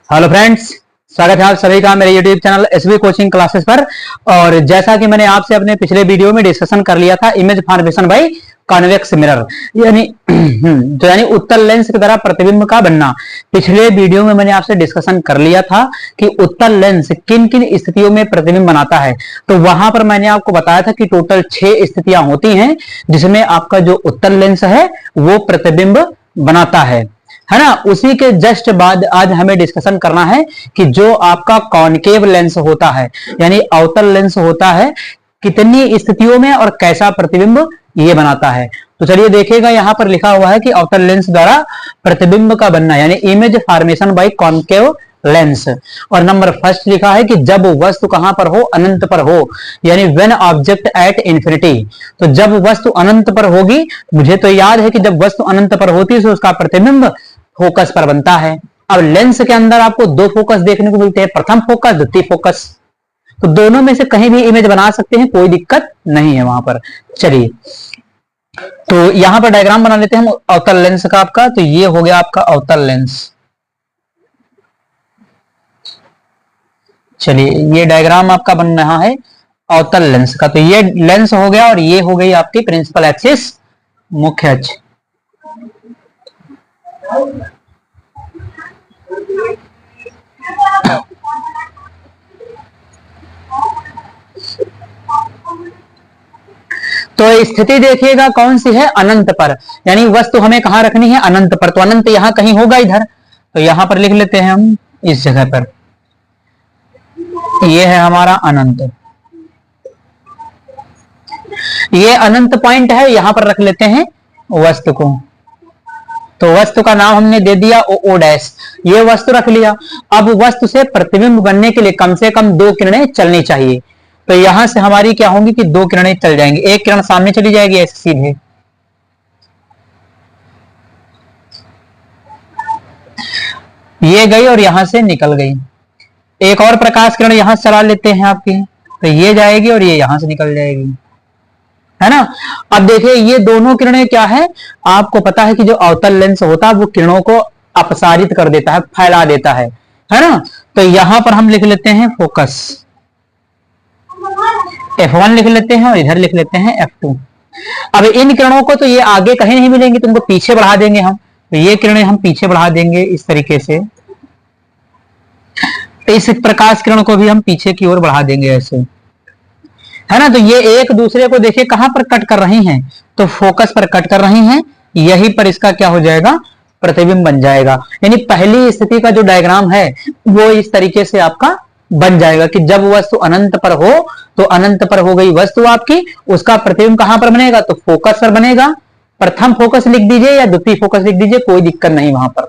Hello friends, स्वागत है आप सभी का मेरे YouTube channel SB coaching classes पर। और जैसा कि मैंने आपसे अपने पिछले वीडियो में डिस्कशन कर लिया था image formation by convex mirror, यानी उत्तल लेंस की तरह प्रतिबिंब का बनना। पिछले वीडियो में मैंने आपसे डिस्कशन कर लिया था कि उत्तल लेंस किन किन स्थितियों में प्रतिबिंब बनाता है। तो वहां पर मैंने आपको बताया था कि टोटल 6 स्थितियां होती हैं जिसमें आपका जो उत्तल लेंस है वो प्रतिबिंब बनाता है ना। उसी के जस्ट बाद आज हमें डिस्कशन करना है कि जो आपका कॉनकेव लेंस होता है यानी अवतल लेंस होता है, कितनी स्थितियों में और कैसा प्रतिबिंब ये बनाता है। तो चलिए देखिएगा, यहां पर लिखा हुआ है कि अवतल लेंस द्वारा प्रतिबिंब का बनना यानी image formation by concave lens. और नंबर फर्स्ट लिखा है कि जब वस्तु कहां पर हो, अनंत पर हो, यानी व्हेन ऑब्जेक्ट एट इंफिनिटी। तो जब वस्तु अनंत पर होगी, मुझे तो याद है कि जब वस्तु अनंत पर होती है तो उसका प्रतिबिंब फोकस पर बनता है। अब लेंस के अंदर आपको दो फोकस देखने को मिलते हैं, प्रथम फोकस, द्वितीय फोकस। तो दोनों में से कहीं भी इमेज बना सकते हैं, कोई दिक्कत नहीं है वहां पर। चलिए तो यहां पर डायग्राम बना लेते हैं हम अवतल लेंस का आपका। तो ये हो गया आपका अवतल लेंस। चलिए ये डायग्राम आपका बन रहा है अवतल लेंस का। तो ये लेंस हो गया और ये हो गई आपकी प्रिंसिपल एक्सिस, मुख्य अक्ष। तो स्थिति देखिएगा कौन सी है, अनंत पर, यानी वस्तु हमें कहां रखनी है, अनंत पर। तो अनंत यहां कहीं होगा इधर, तो यहां पर लिख लेते हैं हम इस जगह पर। ये है हमारा अनंत, ये अनंत पॉइंट है, यहां पर रख लेते हैं वस्तु को। तो वस्तु का नाम हमने दे दिया ओ डैश, ये वस्तु रख लिया। अब वस्तु से प्रतिबिंब बनने के लिए कम से कम 2 किरणें चलनी चाहिए। तो यहां से हमारी क्या होंगी कि 2 किरणें चल जाएंगी। एक किरण सामने चली जाएगी ऐसे सीधे, ये गई और यहां से निकल गई। एक और प्रकाश किरण यहां से चला लेते हैं आपकी, तो ये जाएगी और ये यहां से निकल जाएगी, है ना। अब देखिए ये दोनों किरणें क्या है, आपको पता है कि जो अवतल लेंस होता है वो किरणों को अपसारित कर देता है, फैला देता है ना। तो यहां पर हम लिख लेते हैं फोकस, F1 लिख लेते हैं और इधर लिख लेते हैं F2। अब इन किरणों को तो ये आगे कहीं नहीं मिलेंगी, तुमको पीछे बढ़ा देंगे हम। तो ये किरणें हम पीछे बढ़ा देंगे इस तरीके से, इस प्रकाश किरण को भी हम पीछे की ओर बढ़ा देंगे ऐसे, है ना। तो ये एक दूसरे को देखिए कहां पर कट कर रही हैं, तो फोकस पर कट कर रही हैं। यहीं पर इसका क्या हो जाएगा, प्रतिबिंब बन जाएगा। यानी पहली स्थिति का जो डायग्राम है वो इस तरीके से आपका बन जाएगा कि जब वस्तु अनंत पर हो, तो अनंत पर हो गई वस्तु आपकी, उसका प्रतिबिंब कहां पर बनेगा, तो फोकस पर बनेगा। प्रथम फोकस लिख दीजिए या द्वितीय फोकस लिख दीजिए, कोई दिक्कत नहीं वहां पर,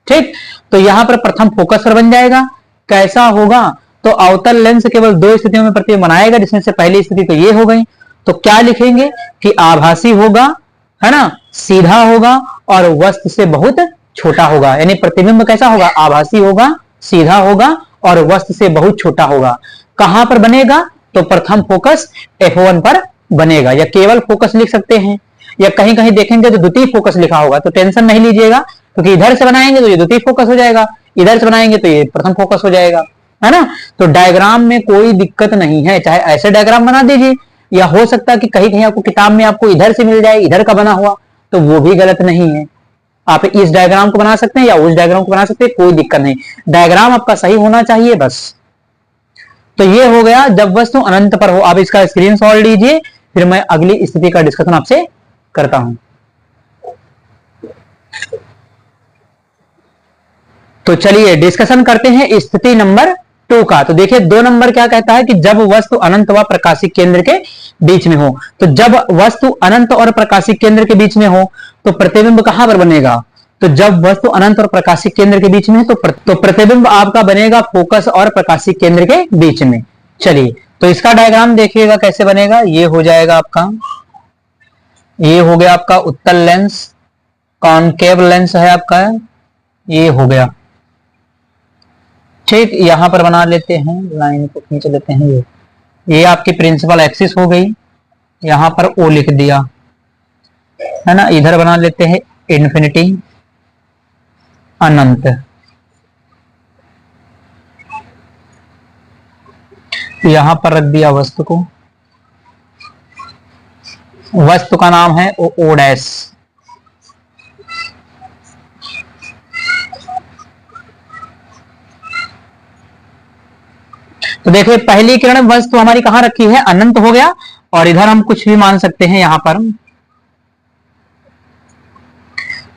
ठीक। तो यहां पर प्रथम फोकस पर बन जाएगा। कैसा होगा, तो अवतल लेंस केवल 2 स्थितियों में प्रतिबिंब बनाएगा, जिसमें से पहली स्थिति तो ये हो गई। तो क्या लिखेंगे कि आभासी होगा, है ना, सीधा होगा और वस्तु से बहुत छोटा होगा। यानी प्रतिबिंब कैसा होगा, आभासी होगा, सीधा होगा और वस्तु से बहुत छोटा होगा। कहां पर बनेगा, तो प्रथम फोकस F1 पर बनेगा, या केवल फोकस लिख सकते हैं, या कहीं कहीं देखेंगे तो द्वितीय फोकस लिखा होगा। तो टेंशन नहीं लीजिएगा, क्योंकि इधर से बनाएंगे तो ये द्वितीय फोकस हो जाएगा, इधर से बनाएंगे तो ये प्रथम फोकस हो जाएगा, है ना। तो डायग्राम में कोई दिक्कत नहीं है, चाहे ऐसे डायग्राम बना दीजिए, या हो सकता है कि कहीं कहीं आपको किताब में आपको इधर से मिल जाए, इधर का बना हुआ, तो वो भी गलत नहीं है। आप इस डायग्राम को बना सकते हैं या उस डायग्राम को बना सकते हैं, कोई दिक्कत नहीं, डायग्राम आपका सही होना चाहिए बस। तो ये हो गया जब वस्तु अनंत पर हो। आप इसका स्क्रीनशॉट लीजिए, फिर मैं अगली स्थिति का डिस्कशन आपसे करता हूं। तो चलिए डिस्कशन करते हैं स्थिति नंबर 2 का। तो देखिए 2 नंबर क्या कहता है कि जब वस्तु अनंत व प्रकाशिक केंद्र के बीच में हो। तो जब वस्तु अनंत और प्रकाशिक केंद्र के बीच में हो तो प्रतिबिंब कहां पर बनेगा, तो जब वस्तु अनंत और प्रकाशिक केंद्र के बीच में है तो प्रतिबिंब आपका बनेगा फोकस और प्रकाशिक केंद्र के बीच में। चलिए तो इसका डायग्राम देखिएगा कैसे बनेगा। ये हो जाएगा आपका, ये हो गया आपका उत्तल लेंस, कॉनकेव लेंस है आपका, ये हो गया, ठीक। यहां पर बना लेते हैं, लाइन को खींच लेते हैं। ये आपकी प्रिंसिपल एक्सिस हो गई, यहां पर ओ लिख दिया, है ना। इधर बना लेते हैं इन्फिनिटी, अनंत, यहां पर रख दिया वस्तु को, वस्तु का नाम है ओ डैश। तो देखिए पहली किरण वस्तु हमारी कहां रखी है, अनंत हो गया, और इधर हम कुछ भी मान सकते हैं यहां पर,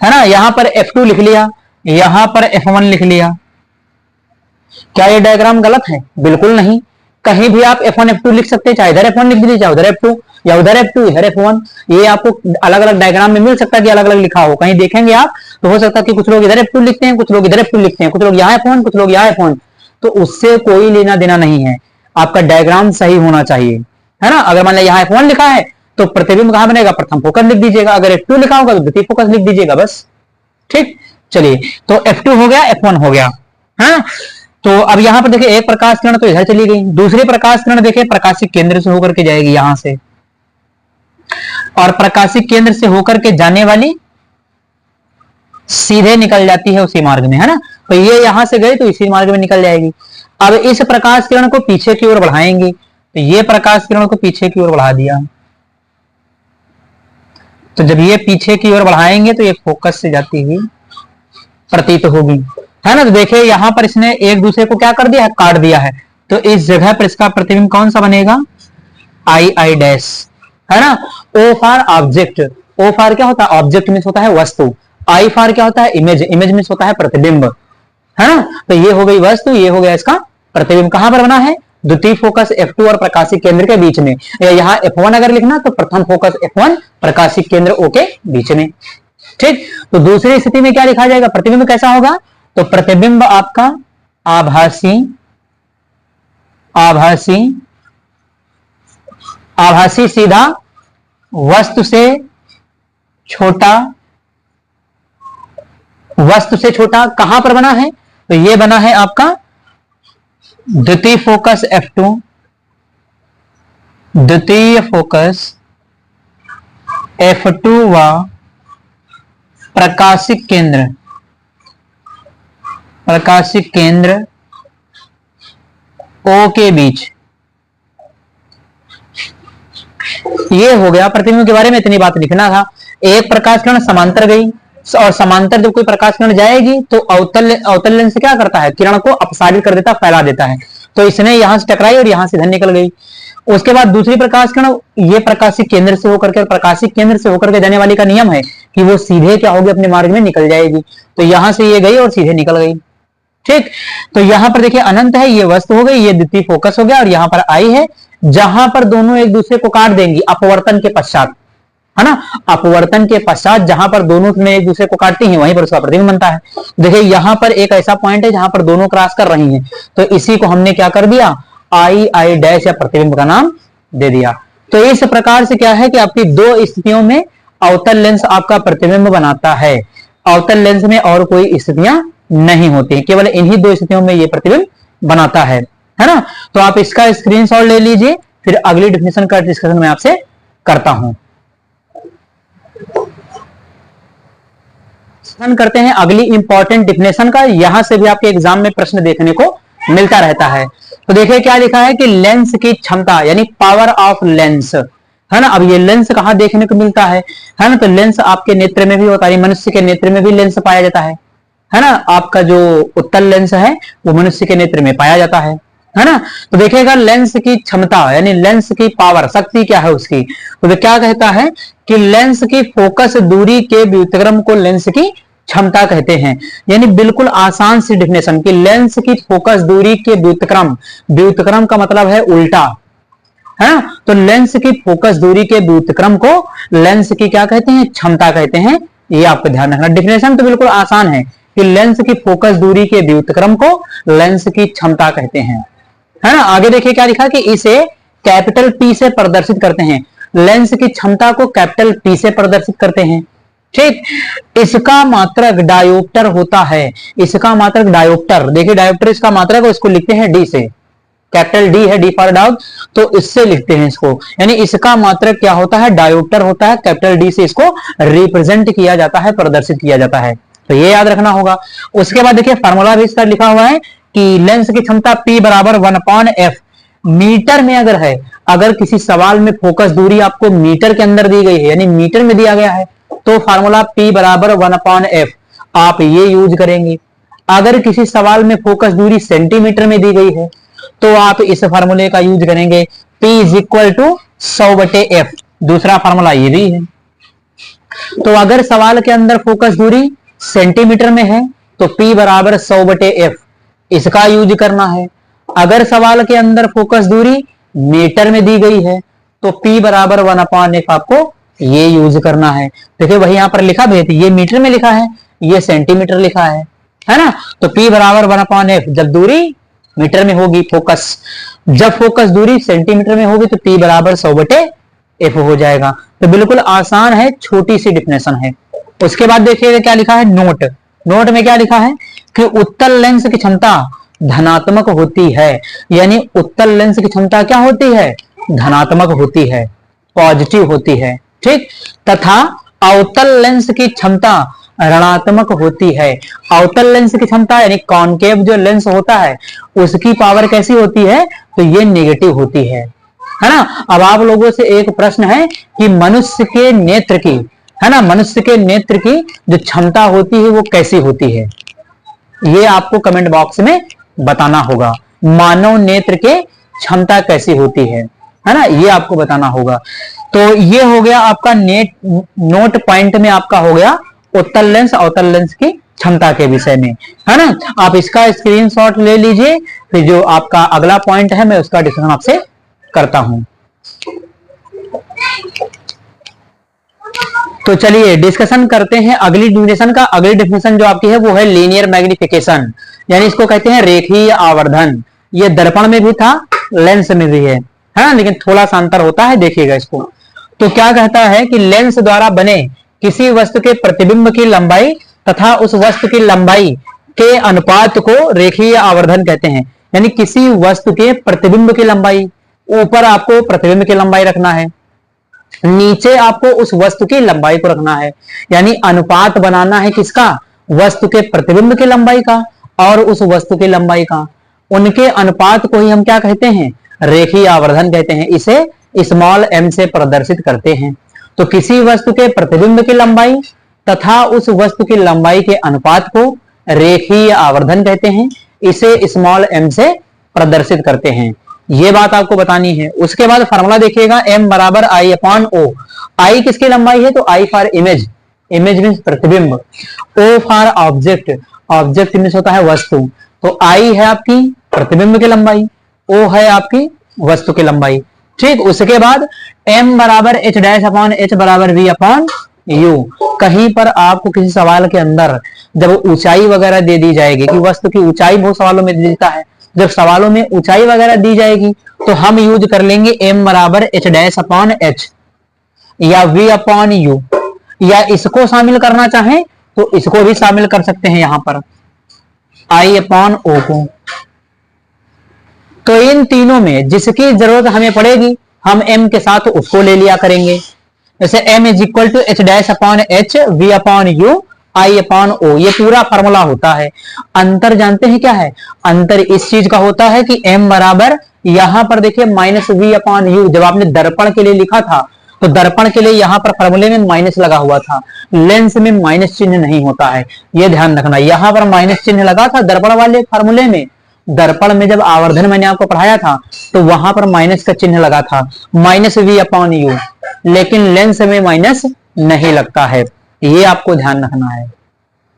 है ना। यहां पर F2 लिख लिया, यहां पर F1 लिख लिया। क्या ये डायग्राम गलत है? बिल्कुल नहीं। कहीं भी आप F1 F2 लिख सकते हैं, चाहे इधर F1 लिख दीजिए, चाहे उधर F2, या उधर F2 इधर F1। ये आपको अलग अलग डायग्राम में मिल सकता है कि अलग अलग लिखा हो। कहीं देखेंगे आप तो हो सकता है कि कुछ लोग इधर F2 लिखते हैं, कुछ लोग इधर F2 लिखते हैं, कुछ लोग यहाँ F1, कुछ लोग यहाँ F1। तो उससे कोई लेना देना नहीं है, आपका डायग्राम सही होना चाहिए, है ना। अगर मान लिया यहाँ F1 लिखा है तो प्रतिबिंब कहां बनेगा, प्रथम फोकस लिख दीजिएगा। अगर F2 लिखा होगा तो द्वितीय फोकस लिख दीजिएगा, बस। ठीक, चलिए, तो F2 हो गया, F1 हो गया, है। तो अब यहां पर देखिए एक प्रकाश किरण तो इधर चली गई, दूसरी प्रकाश किरण देखिए प्रकाशिक केंद्र से होकर के जाएगी यहां से, और प्रकाशिक केंद्र से होकर के जाने वाली सीधे निकल जाती है उसी मार्ग में, है ना। तो ये यहां से गई तो इसी मार्ग में निकल जाएगी। अब इस प्रकाश किरण को पीछे की ओर बढ़ाएंगे, तो ये प्रकाश किरण को पीछे की ओर बढ़ा दिया। तो जब ये पीछे की ओर बढ़ाएंगे तो ये फोकस से जाती हुई प्रतीत होगी, है ना। तो देखिए यहां पर इसने एक दूसरे को क्या कर दिया है, काट दिया है। तो इस जगह पर इसका प्रतिबिंब कौन सा बनेगा, आई डैश, है ना। O for object, O for क्या होता है, ऑब्जेक्ट मींस होता है वस्तु, आई फॉर क्या होता है, इमेज, इमेज मींस होता है प्रतिबिंब, है ना। तो ये हो गई वस्तु, ये हो गया इसका प्रतिबिंब। कहां पर बना है, द्वितीय फोकस F2 और प्रकाशिक केंद्र के बीच में। यहाँ F1 अगर लिखना तो प्रथम फोकस F1 प्रकाशिक केंद्र O के बीच में। ठीक, तो दूसरी स्थिति में क्या लिखा जाएगा, प्रतिबिंब कैसा होगा, तो प्रतिबिंब आपका आभासी, आभासी, आभासी सीधा वस्तु से छोटा, वस्तु से छोटा कहां पर बना है, तो ये बना है आपका द्वितीय फोकस F2, द्वितीय फोकस F2 व प्रकाशिक केंद्र, प्रकाशिक केंद्र O के बीच। ये हो गया प्रतिबिंब के बारे में, इतनी बात लिखना था। एक प्रकाश किरण समांतर गई, और समांतर जब कोई प्रकाश किरण जाएगी तो अवतल लेंस क्या करता है, किरण को अपसारित कर देता है, फैला देता है। तो इसने यहां से टकराई और यहां से इधर निकल गई। उसके बाद दूसरी प्रकाश किरण ये प्रकाशिक केंद्र से होकर के, प्रकाशिक केंद्र से होकर के जाने वाली का नियम है कि वो सीधे क्या होगी, अपने मार्ग में निकल जाएगी। तो यहां से ये गई और सीधे निकल गई। ठीक, तो यहां पर देखिए अनंत है, ये वस्तु हो गई, ये द्वितीय फोकस हो गया, और यहां पर आई है, जहां पर दोनों एक दूसरे को काट देंगी अपवर्तन के पश्चात, है ना। अपवर्तन के पश्चात जहां पर दोनों में एक दूसरे को काटती हैं वहीं पर उसका प्रतिबिंब बनता है। देखिए यहां पर एक ऐसा पॉइंट है जहां पर दोनों क्रॉस कर रही हैं, तो इसी को हमने क्या कर दिया, आई डैश या प्रतिबिंब का नाम दे दिया। तो इस प्रकार से क्या है कि आपकी दो स्थितियों में अवतल लेंस आपका प्रतिबिंब बनाता है। अवतल लेंस में और कोई स्थितियां नहीं होती, केवल इन्हीं दो स्थितियों में ये प्रतिबिंब बनाता है ना। तो आप इसका स्क्रीनशॉट ले लीजिए, फिर अगली डेफिनेशन का डिस्कशन मैं आपसे करता हूं। करते हैं अगली इंपॉर्टेंट डेफिनेशन का, यहां से भी आपके एग्जाम में प्रश्न देखने को मिलता रहता है। तो देखिए क्या लिखा है कि लेंस की क्षमता यानी पावर ऑफ लेंस, है ना। अब ये लेंस कहां देखने को मिलता है ना, तो लेंस आपके नेत्र में भी होता है, मनुष्य के नेत्र में भी लेंस पाया जाता है ना। आपका जो उत्तल लेंस है वो मनुष्य के नेत्र में पाया जाता है ना। तो देखिएगा लेंस की क्षमता यानी लेंस की पावर, शक्ति क्या है उसकी, तो क्या कहता है कि लेंस की फोकस दूरी के व्युत्क्रम को लेंस की क्षमता कहते हैं। यानी बिल्कुल आसान सी डेफिनेशन कि लेंस की फोकस दूरी के व्युत्क्रम, व्युत्क्रम का मतलब है उल्टा, है ना। तो लेंस की फोकस दूरी के व्युत्क्रम को लेंस की क्या कहते हैं, क्षमता कहते हैं। ये आपको ध्यान रखना, डेफिनेशन तो बिल्कुल आसान है कि लेंस की फोकस दूरी के व्युत्क्रम को लेंस की क्षमता कहते हैं, है ना। आगे देखिए क्या लिखा कि इसे कैपिटल P से प्रदर्शित करते हैं, लेंस की क्षमता को कैपिटल P से प्रदर्शित करते हैं। ठीक, इसका मात्रक डायोप्टर होता है, इसका मात्रक डायोप्टर, देखिए डायोप्टर इसका मात्रक, इसको लिखते हैं D से, कैपिटल D है, D फॉर डॉग, तो इससे लिखते हैं इसको। यानी इसका मात्रक क्या होता है, डायोप्टर होता है, कैपिटल D से इसको रिप्रेजेंट किया जाता है, प्रदर्शित किया जाता है। तो ये याद रखना होगा। उसके बाद देखिए फार्मूला भी इसका लिखा हुआ है कि लेंस की क्षमता P बराबर 1/f मीटर में अगर है, अगर किसी सवाल में फोकस दूरी आपको मीटर के अंदर दी गई है, यानी मीटर में दिया गया है, तो फार्मूला P बराबर 1/f आप ये यूज करेंगे। अगर किसी सवाल में फोकस दूरी सेंटीमीटर में दी गई है, तो आप इस फार्मूले का यूज करेंगे P is equal to 100/f। दूसरा फार्मूला ये भी है। तो अगर सवाल के अंदर फोकस दूरी सेंटीमीटर में है तो P बराबर 100/f, इसका यूज करना है। अगर सवाल के अंदर फोकस दूरी मीटर में दी गई है तो P बराबर 1/f आपको ये यूज करना है। देखिए वही यहां पर लिखा भी है, ये मीटर में लिखा है, ये सेंटीमीटर लिखा है ना। तो P बराबर 1/f जब दूरी मीटर में होगी फोकस, जब फोकस दूरी सेंटीमीटर में होगी तो P बराबर 100/f हो जाएगा। तो बिल्कुल आसान है, छोटी सी डिफिनेशन है। उसके बाद देखिएगा क्या लिखा है, नोट। नोट में क्या लिखा है कि उत्तल लेंस की क्षमता धनात्मक होती है, यानी उत्तल लेंस की क्षमता क्या होती है, धनात्मक होती है, पॉजिटिव होती है, ठीक। तथा अवतल लेंस की क्षमता ऋणात्मक होती है। अवतल लेंस की क्षमता यानी कॉनकेव जो लेंस होता है उसकी पावर कैसी होती है, तो ये नेगेटिव होती है ना। अब आप लोगों से एक प्रश्न है कि मनुष्य के नेत्र की, है ना, मनुष्य के नेत्र की जो क्षमता होती है वो कैसी होती है, ये आपको कमेंट बॉक्स में बताना होगा। मानव नेत्र के क्षमता कैसी होती है ना, ये आपको बताना होगा। तो ये हो गया आपका नोट पॉइंट में आपका हो गया उत्तल लेंस अवतल लेंस की क्षमता के विषय में, है ना। आप इसका स्क्रीनशॉट ले लीजिए, फिर जो आपका अगला पॉइंट है मैं उसका डिस्कशन आपसे करता हूं। तो चलिए डिस्कशन करते हैं अगली डिफिनेशन का। अगली डिफिनेशन जो आपकी है वो है लीनियर मैग्निफिकेशन, यानी इसको कहते हैं रेखीय आवर्धन। ये दर्पण में भी था, लेंस में भी है ना, लेकिन थोड़ा सा अंतर होता है, देखिएगा इसको। तो क्या कहता है कि लेंस द्वारा बने किसी वस्तु के प्रतिबिंब की लंबाई तथा उस वस्तु की लंबाई के अनुपात को रेखीय आवर्धन कहते हैं। यानी किसी वस्तु के प्रतिबिंब की लंबाई, ऊपर आपको प्रतिबिंब की लंबाई रखना है, नीचे आपको उस वस्तु की लंबाई को रखना है, यानी अनुपात बनाना है किसका, वस्तु के प्रतिबिंब की लंबाई का और उस वस्तु की लंबाई का। उनके अनुपात को ही हम क्या कहते हैं, रेखीय आवर्धन कहते हैं। इसे स्मॉल m से प्रदर्शित करते हैं। तो किसी वस्तु के प्रतिबिंब की लंबाई तथा उस वस्तु की लंबाई के अनुपात को रेखीय आवर्धन कहते हैं। इसे स्मॉल m से प्रदर्शित करते हैं, ये बात आपको बतानी है। उसके बाद फॉर्मूला देखिएगा, m बराबर I/O। I किसकी लंबाई है, तो I for image, image means प्रतिबिंब, O for object, object means होता है वस्तु। तो I है आपकी प्रतिबिंब की लंबाई, O है आपकी वस्तु की लंबाई, ठीक। उसके बाद m बराबर h' बराबर v/u। कहीं पर आपको किसी सवाल के अंदर जब ऊंचाई वगैरह दे दी जाएगी, कि वस्तु की ऊंचाई बहुत सवालों में देता है, जब सवालों में ऊंचाई वगैरह दी जाएगी तो हम यूज कर लेंगे m बराबर h' या v/u, या इसको शामिल करना चाहें तो इसको भी शामिल कर सकते हैं यहां पर I/O को। तो इन तीनों में जिसकी जरूरत हमें पड़ेगी हम m के साथ उसको ले लिया करेंगे। जैसे m is equal to h' v/u I/O, ये पूरा फॉर्मूला होता है। अंतर जानते हैं क्या है, अंतर इस चीज का होता है कि m बराबर यहां पर देखिए -v/u, जब आपने दर्पण के लिए लिखा था तो दर्पण के लिए यहां पर फॉर्मूले में माइनस लगा हुआ था, लेंस में माइनस चिन्ह नहीं होता है, ये ध्यान रखना। यहां पर माइनस चिन्ह लगा था दर्पण वाले फॉर्मूले में, दर्पण में जब आवर्धन मैंने आपको पढ़ाया था तो वहां पर माइनस का चिन्ह लगा था, -v/u, लेकिन लेंस में माइनस नहीं लगता है, ये आपको ध्यान रखना है,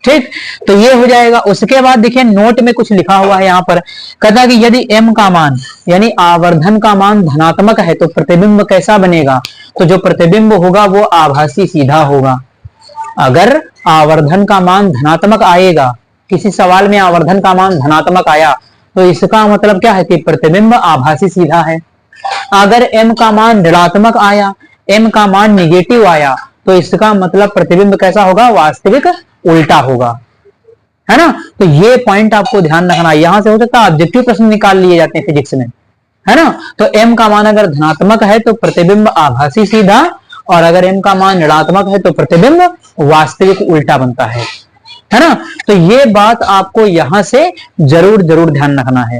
ठीक। तो ये हो जाएगा। उसके बाद देखिए नोट में कुछ लिखा हुआ है यहाँ पर, कहता है कि यदि m का मान यानी आवर्धन का मान धनात्मक है तो प्रतिबिंब कैसा बनेगा, तो जो प्रतिबिंब होगा वो आभासी सीधा होगा। अगर आवर्धन का मान धनात्मक आएगा, किसी सवाल में आवर्धन का मान धनात्मक आया तो इसका मतलब क्या है कि प्रतिबिंब आभासी सीधा है। अगर m का मान ऋणात्मक आया, m का मान निगेटिव आया, तो इसका मतलब प्रतिबिंब कैसा होगा, वास्तविक उल्टा होगा, है ना। तो ये पॉइंट आपको ध्यान रखना है। यहां से हो सकता है ऑब्जेक्टिव प्रश्न निकाल लिए जाते हैं फिजिक्स में, है ना। तो m का मान अगर धनात्मक है तो प्रतिबिंब आभासी सीधा, और अगर m का मान ऋणात्मक है तो प्रतिबिंब वास्तविक उल्टा बनता है ना। तो ये बात आपको यहां से जरूर ध्यान रखना है।